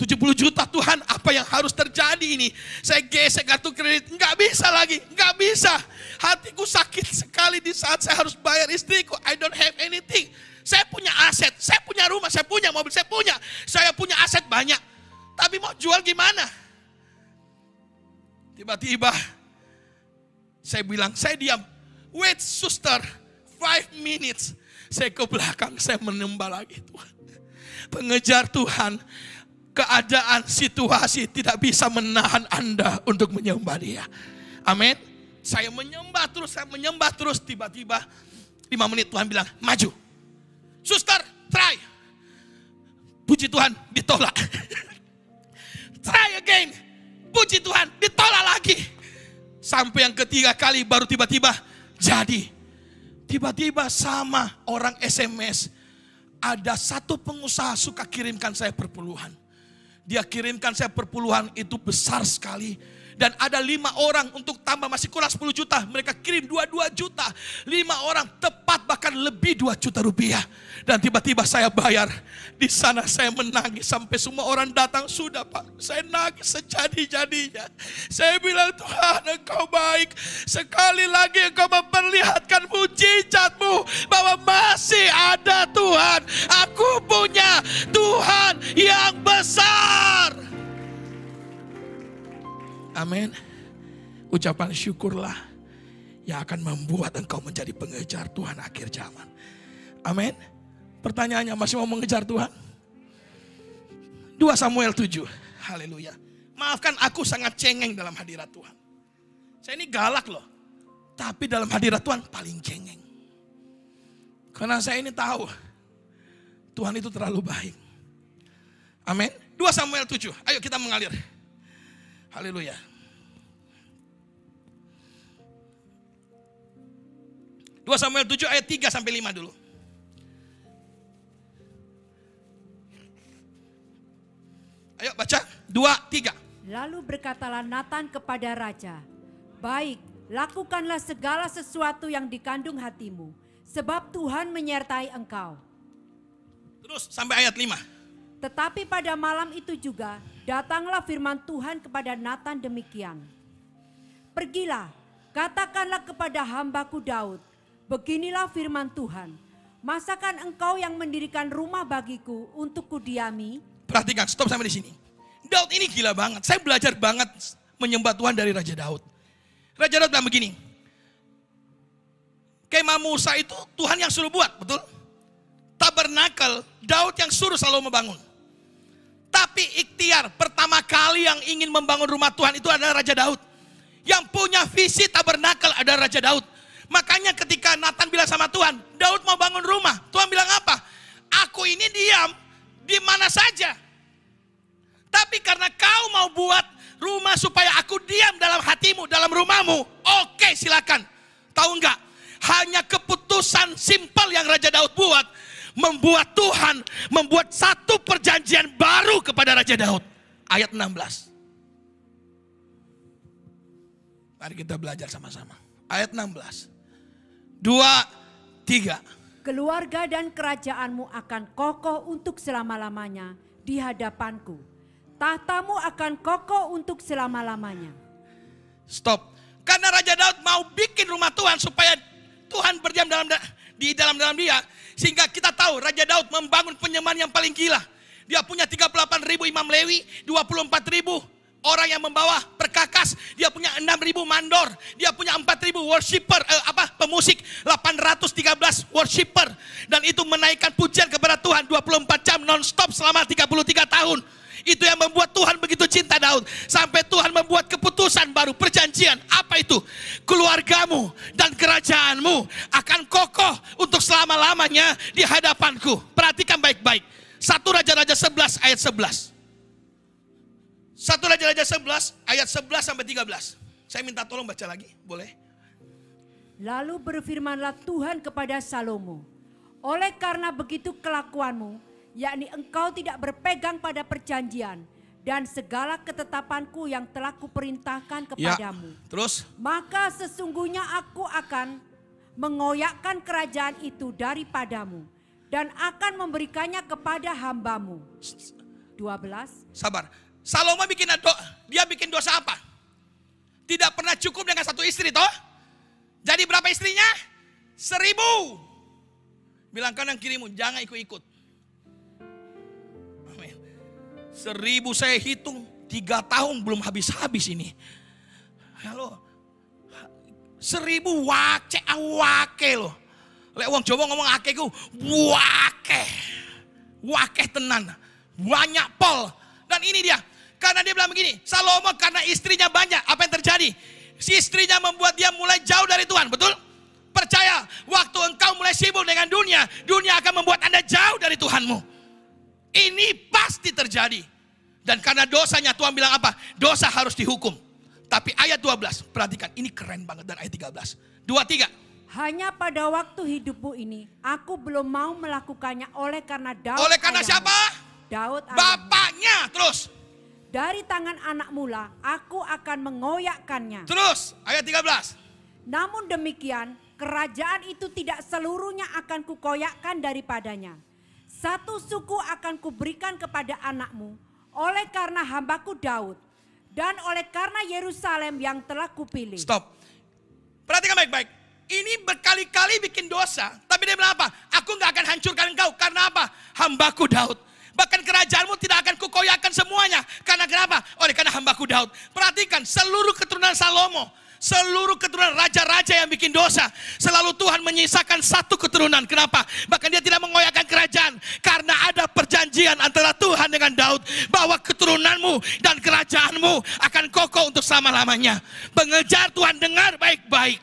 70 juta Tuhan, apa yang harus terjadi ini? Saya gesek kartu kredit, nggak bisa lagi, nggak bisa. Hatiku sakit sekali di saat saya harus bayar istriku. I don't have anything. Saya punya aset, saya punya rumah, saya punya mobil, saya punya Tiba-tiba saya bilang, saya diam. Wait suster, 5 minutes. Saya ke belakang, saya menyembah lagi Tuhan. Pengejar Tuhan, keadaan, situasi tidak bisa menahan Anda untuk menyembah Dia. Amin. Saya menyembah terus. Tiba-tiba 5 menit Tuhan bilang, maju. Suster, try. Puji Tuhan, ditolak. Try again. Puji Tuhan, ditolak lagi. Sampai yang ketiga kali baru tiba-tiba jadi. Tiba-tiba sama orang SMS. Ada satu pengusaha suka kirimkan saya perpuluhan. Dia kirimkan saya perpuluhan itu besar sekali. Dan ada 5 orang untuk tambah masih kurang 10 juta. Mereka kirim 22 juta. 5 orang tepat bahkan lebih 2 juta rupiah. Dan tiba-tiba saya bayar. Di sana saya menangis sampai semua orang datang. Sudah Pak, saya nangis sejadi-jadinya. Saya bilang, Tuhan Engkau baik. Sekali lagi Engkau memperlihatkan mujizat-Mu. Bahwa masih ada Tuhan. Aku punya Tuhan yang besar. Amin. Ucapan syukurlah yang akan membuat engkau menjadi pengejar Tuhan akhir zaman. Amin. Pertanyaannya, masih mau mengejar Tuhan? 2 Samuel 7. Haleluya. Maafkan aku sangat cengeng dalam hadirat Tuhan. Saya ini galak loh. Tapi dalam hadirat Tuhan paling cengeng. Karena saya ini tahu Tuhan itu terlalu baik. Amin. 2 Samuel 7. Ayo kita mengalir. Haleluya. 2 Samuel 7 ayat 3 sampai 5 dulu. Ayo baca. 2, 3. Lalu berkatalah Natan kepada raja, baik, lakukanlah segala sesuatu yang dikandung hatimu, sebab Tuhan menyertai engkau. Terus sampai ayat 5. Tetapi pada malam itu juga datanglah firman Tuhan kepada Natan demikian. Pergilah, katakanlah kepada hambaku Daud, beginilah firman Tuhan. Masakan engkau yang mendirikan rumah bagiku untuk kudiami? Perhatikan, stop sampai di sini. Daud ini gila banget. Saya belajar banget menyembah Tuhan dari Raja Daud. Raja Daud bilang begini. Kemah Musa itu Tuhan yang suruh buat, betul? Tabernakel Daud yang suruh selalu membangun. Tapi ikhtiar pertama kali yang ingin membangun rumah Tuhan itu adalah Raja Daud. Yang punya visi tabernakel adalah Raja Daud. Makanya ketika Natan bilang sama Tuhan, Daud mau bangun rumah. Tuhan bilang apa? Aku ini diam di mana saja. Tapi karena kau mau buat rumah supaya aku diam dalam hatimu, dalam rumahmu. Oke, silakan. Tahu enggak? Hanya keputusan simpel yang Raja Daud buat. Membuat Tuhan membuat satu perjanjian baru kepada Raja Daud. Ayat 16. Mari kita belajar sama-sama. Ayat 16. 2, 3. Keluarga dan kerajaanmu akan kokoh untuk selama-lamanya di hadapanku. Tahtamu akan kokoh untuk selama-lamanya. Stop. Karena Raja Daud mau bikin rumah Tuhan supaya Tuhan berdiam di dalam dia. Sehingga kita tahu Raja Daud membangun penyembahan yang paling gila. Dia punya 38.000 imam Lewi, 24.000 orang yang membawa perkakas. Dia punya 6.000 mandor. Dia punya 4.000 worshiper, pemusik, 813 worshiper. Dan itu menaikkan pujian kepada Tuhan 24 jam non-stop selama 33 tahun. Itu yang membuat Tuhan begitu cinta Daud. Sampai Tuhan membuat keputusan baru, perjanjian. Apa itu? Keluargamu dan kerajaanmu akan kokoh untuk selama-lamanya di hadapanku. Perhatikan baik-baik. 1 Raja-Raja 11 ayat 11. 1 Raja-Raja 11 ayat 11 sampai 13. Saya minta tolong baca lagi, boleh? Lalu berfirmanlah Tuhan kepada Salomo, oleh karena begitu kelakuanmu, yakni engkau tidak berpegang pada perjanjian dan segala ketetapanku yang telah kuperintahkan kepadamu. Ya, terus? Maka sesungguhnya aku akan mengoyakkan kerajaan itu daripadamu dan akan memberikannya kepada hambamu. 12. Sabar. Salomo bikin dosa apa? Tidak pernah cukup dengan satu istri toh? Jadi berapa istrinya? 1000. Bilang kanan kirimu, jangan ikut-ikut. 1000 saya hitung 3 tahun belum habis-habis ini. Halo. 1000 wake loh. Lek wong Jawa ngomong akeh ku wake. Wake tenan. Banyak pol. Dan ini dia. Karena dia bilang begini, Salomo karena istrinya banyak, apa yang terjadi? Si istrinya membuat dia mulai jauh dari Tuhan, betul? Percaya, waktu engkau mulai sibuk dengan dunia, dunia akan membuat Anda jauh dari Tuhanmu. Ini pasti terjadi. Dan karena dosanya Tuhan bilang apa? Dosa harus dihukum. Tapi ayat 12, perhatikan, ini keren banget, dan ayat 13. 2-3. Hanya pada waktu hidupmu ini, aku belum mau melakukannya oleh karena Daud. Oleh karena ayahmu. siapa? Daud ayahmu. Bapaknya, terus. Dari tangan anak mula, aku akan mengoyakkannya. Terus, ayat 13. Namun demikian, kerajaan itu tidak seluruhnya akan kukoyakkan daripadanya. Satu suku akan kuberikan kepada anakmu, oleh karena hambaku Daud, dan oleh karena Yerusalem yang telah kupilih. Stop. Perhatikan baik-baik. Ini berkali-kali bikin dosa, tapi dia bilang apa? Aku gak akan hancurkan engkau, karena apa? Hambaku Daud. Bahkan kerajaanmu tidak akan kukoyakkan semuanya. Karena kenapa? Oleh karena hambaku Daud. Perhatikan, seluruh keturunan Salomo, seluruh keturunan raja-raja yang bikin dosa, selalu Tuhan menyisakan satu keturunan. Kenapa? Bahkan dia tidak mengoyakkan kerajaan. Karena ada perjanjian antara Tuhan dengan Daud, bahwa keturunanmu dan kerajaanmu akan kokoh untuk selama-lamanya. Pengejar Tuhan, dengar baik-baik.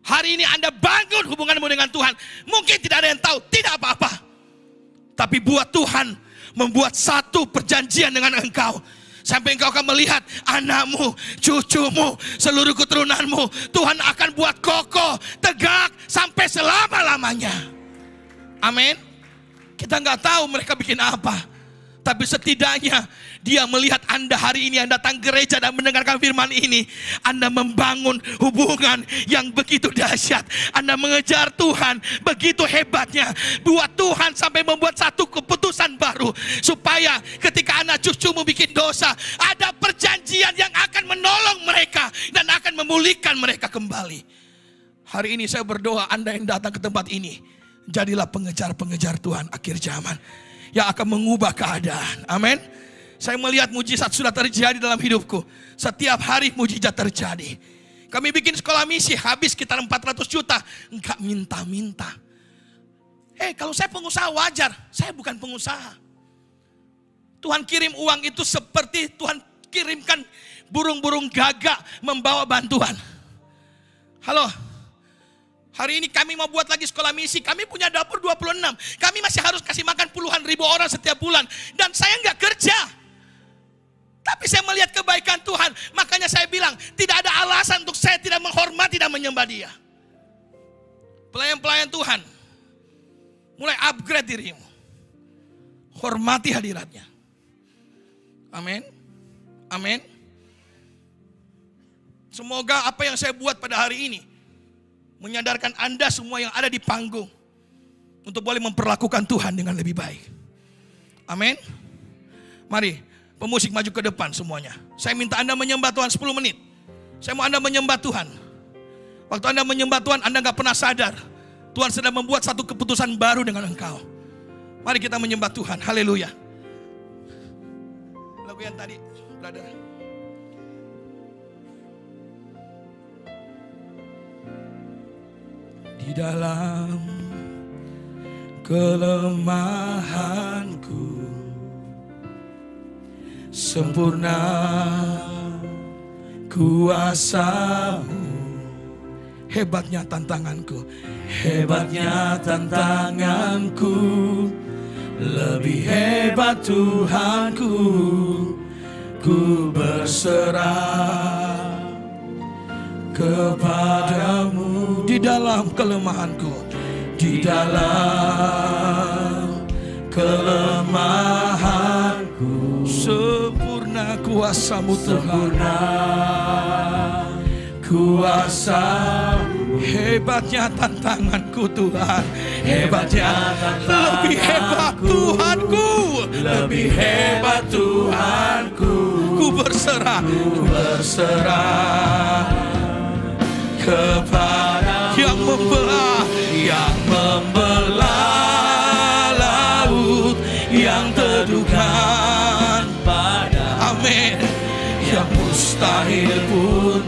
Hari ini Anda bangun hubunganmu dengan Tuhan. Mungkin tidak ada yang tahu, tidak apa-apa. Tapi buat Tuhan membuat satu perjanjian dengan engkau. Sampai engkau akan melihat anakmu, cucumu, seluruh keturunanmu. Tuhan akan buat kokoh, tegak sampai selama-lamanya. Amin. Kita nggak tahu mereka bikin apa. Tapi setidaknya dia melihat Anda hari ini, Anda datang gereja dan mendengarkan firman ini. Anda membangun hubungan yang begitu dahsyat. Anda mengejar Tuhan begitu hebatnya. Buat Tuhan sampai membuat satu keputusan baru. Supaya ketika anak cucumu bikin dosa, ada perjanjian yang akan menolong mereka. Dan akan memulihkan mereka kembali. Hari ini saya berdoa Anda yang datang ke tempat ini, jadilah pengejar-pengejar Tuhan akhir zaman. Yang akan mengubah keadaan. Amin. Saya melihat mujizat sudah terjadi dalam hidupku. Setiap hari mujizat terjadi. Kami bikin sekolah misi habis sekitar 400 juta. Enggak minta-minta. Kalau saya pengusaha wajar. Saya bukan pengusaha. Tuhan kirim uang itu seperti Tuhan kirimkan burung-burung gagak membawa bantuan. Halo. Hari ini kami mau buat lagi sekolah misi. Kami punya dapur 26. Kami masih harus kasih makan puluhan ribu orang setiap bulan. Dan saya nggak kerja. Tapi saya melihat kebaikan Tuhan. Makanya saya bilang, tidak ada alasan untuk saya tidak menghormati dan menyembah Dia. Pelayan-pelayan Tuhan, mulai upgrade dirimu. Hormati hadiratnya. Amin. Amin. Semoga apa yang saya buat pada hari ini menyadarkan Anda semua yang ada di panggung untuk boleh memperlakukan Tuhan dengan lebih baik. Amin. Mari pemusik maju ke depan semuanya. Saya minta Anda menyembah Tuhan 10 menit. Saya mau Anda menyembah Tuhan. Waktu Anda menyembah Tuhan, Anda gak pernah sadar Tuhan sedang membuat satu keputusan baru dengan engkau. Mari kita menyembah Tuhan. Haleluya. Lagu yang tadi, brother. Di dalam kelemahanku sempurna kuasa-Mu. Hebatnya tantanganku, hebatnya tantanganku, lebih hebat Tuhanku. Ku berserah kepadamu di dalam kelemahanku, di dalam kelemahanku. Sempurna kuasa-Mu Tuhan, sempurna kuasa-Mu. Hebatnya tantanganku Tuhan, hebatnya tantanganku, lebih hebat Tuhanku, lebih hebat Tuhanku. Ku berserah, ku berserah kepada yang membelah laut, yang teduhkan pada. Amin. Yang mustahil pun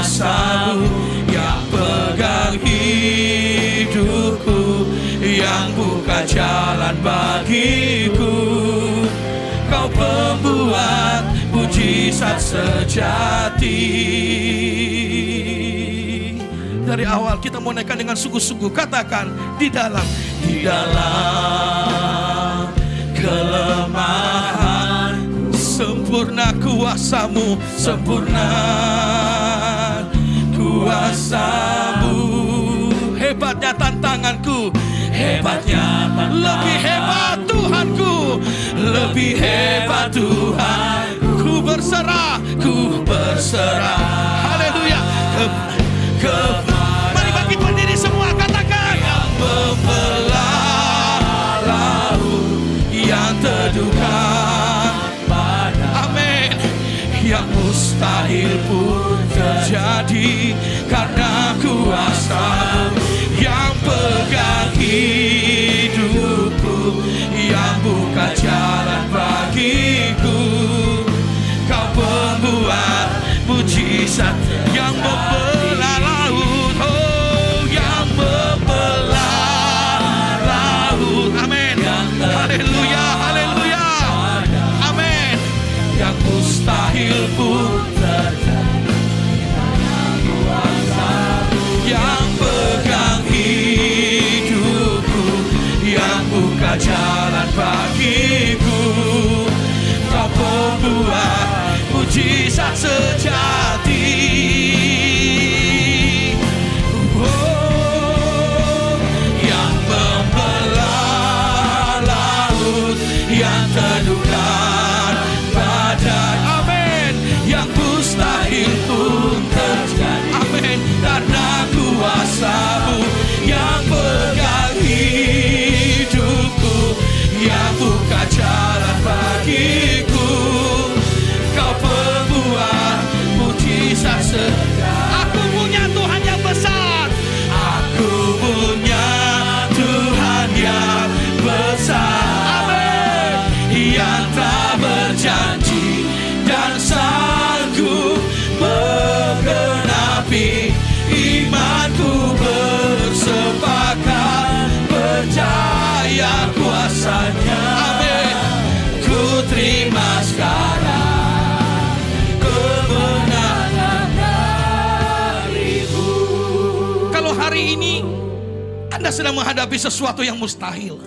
kuasa-Mu yang pegang hidupku, yang buka jalan bagiku. Kau pembuat mujizat sejati. Dari awal kita mau naikkan dengan sungguh-sungguh. Katakan, di dalam kelemahan sempurna kuasa-Mu, sempurna kuasa-Mu. Hebatnya tantanganku, hebatnya lebih hebat Tuhanku, lebih hebat Tuhan. Ku berserah, haleluya. Mari bangkit berdiri semua, katakan, yang membelah laut, yang teduhkan pada, amin, yang mustahil pun terjadi karena kuasa-Mu yang pegang hidupku, yang buka jalan bagiku. Kau pembuat mujizat yang membelah laut, oh, yang membelah laut, amin, haleluya, haleluya, amin. Yang mustahil pun terjadi, yang pegang hidupku, yang buka jalan bagiku. Kau pembuat mujizat sejati. Oh, yang membelah laut, yang teduhkan badai, amin, yang mustahil pun terjadi, amin, karena kuasa-Mu yang pegang hidupku, yang buka jalan bagiku. Kau pembuat mujizat sejati. Aku punya Tuhan yang besar, aku punya Tuhan yang besar, amin, yang tak berjanji dan sanggup menggenapi. Imanku bersepakat percaya kuasa-Nya, amin. Ku terima sekarang kemenangan dari-Mu. Kalau hari ini Anda sedang menghadapi sesuatu yang mustahil,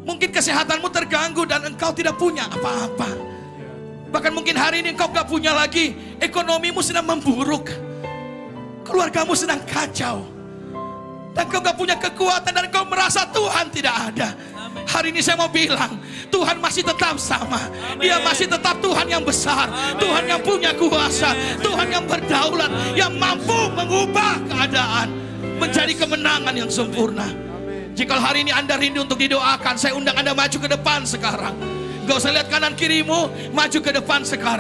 mungkin kesehatanmu terganggu dan engkau tidak punya apa-apa. Bahkan mungkin hari ini engkau gak punya lagi, ekonomimu sedang memburuk, keluargamu sedang kacau, dan kau gak punya kekuatan, dan kau merasa Tuhan tidak ada. Hari ini saya mau bilang, Tuhan masih tetap sama. Dia masih tetap Tuhan yang besar, Tuhan yang punya kuasa, Tuhan yang berdaulat, yang mampu mengubah keadaan menjadi kemenangan yang sempurna. Jika hari ini Anda rindu untuk didoakan, saya undang Anda maju ke depan sekarang. Gak usah lihat kanan kirimu, maju ke depan sekarang.